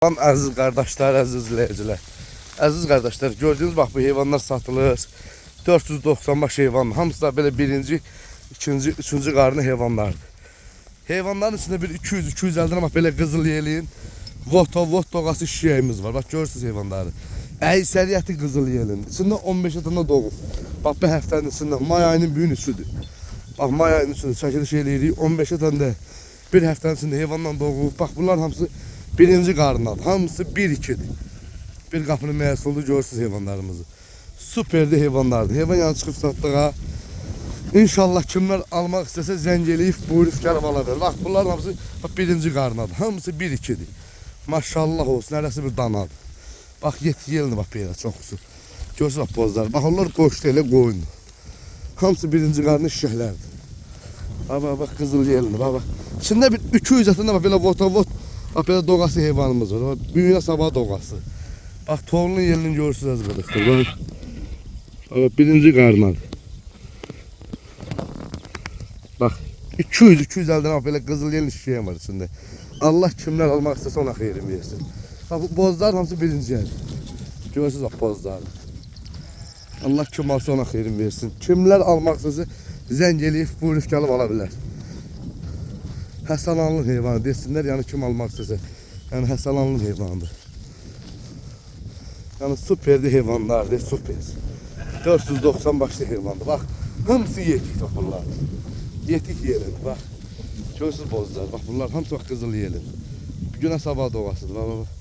Salam əziz qardaşlar, əziz izləyicilər. Əziz qardaşlar, gördüğünüz bax bu heyvanlar satılır. 490 baş heyvan. Hamısı da belə birinci, ikinci, üçüncü qarnı heyvanlardır. Heyvanların içində bir 200-250 bax belə qızıl yelin, vot doğası şişəyimiz var. Bax görürsünüz heyvanları. Əysəriyyəti qızıl yelin. İçində 15 tane doğum. Bax bu həftənin içində may ayının büyün üçüdür. Bax may ayının içində çəkiliş eləyirik. 15 tane də bir həftənin içində heyvandan doğub. Bax bunlar hamısı birinci qarındadır. Hamısı 1-2'dir. Bir qapının məhsuldu, görürsünüz heyvanlarımızı. Süperdi heyvanlardır. Heyvan yanı çıxıb satdığa. İnşallah kimler almaq istəsə zəng eləyib buyurub gəlib ala bilər. Bax bunlar hamısı bax, birinci qarındadır. Hamısı 1-2'dir. Maşallah olsun, hərəsi bir danadır. Bax yetki yelini bax belə çoxusu. Görürsünüz bax bozlar. Bax onlar qoşdu elə qoyundu. Hamısı birinci qarını şişəklərdir. Bax qızıl yelini bax. İçində bir 200 ətində bax belə vot. Bax belə doğası heyvanımız var. Büyüyünə sabah doğası. Bax toğlunun yelini görürsünüz arkadaşlar. Bax birinci qarnadır. Bax 200-250'den bax belə qızıl yelin şişəyəm var içində. Allah kimler almaq istəsə ona xeyrin versin. Bax bu bozlar hamısı birinci yerdir. Görürsünüz bax bozlar. Allah kim alsa ona xeyrin versin. Kimler almaq istəsə zəng eləyib buyurub gəlib ala bilər. Həsəlanlı heyvanı desinlər, yəni kim almaq istəsə. Yəni həsəlanlı heyvanıdır. Yəni süperdi heyvanlardır, süper. 490 başlı heyvandır. Bax, hamısı yetik bunlar. Yetik yelin, bax. Görürsünüz bozlar, bax bunlar hamısı bax qızıl yelin. Bir günə sabah doğasıdır, bax.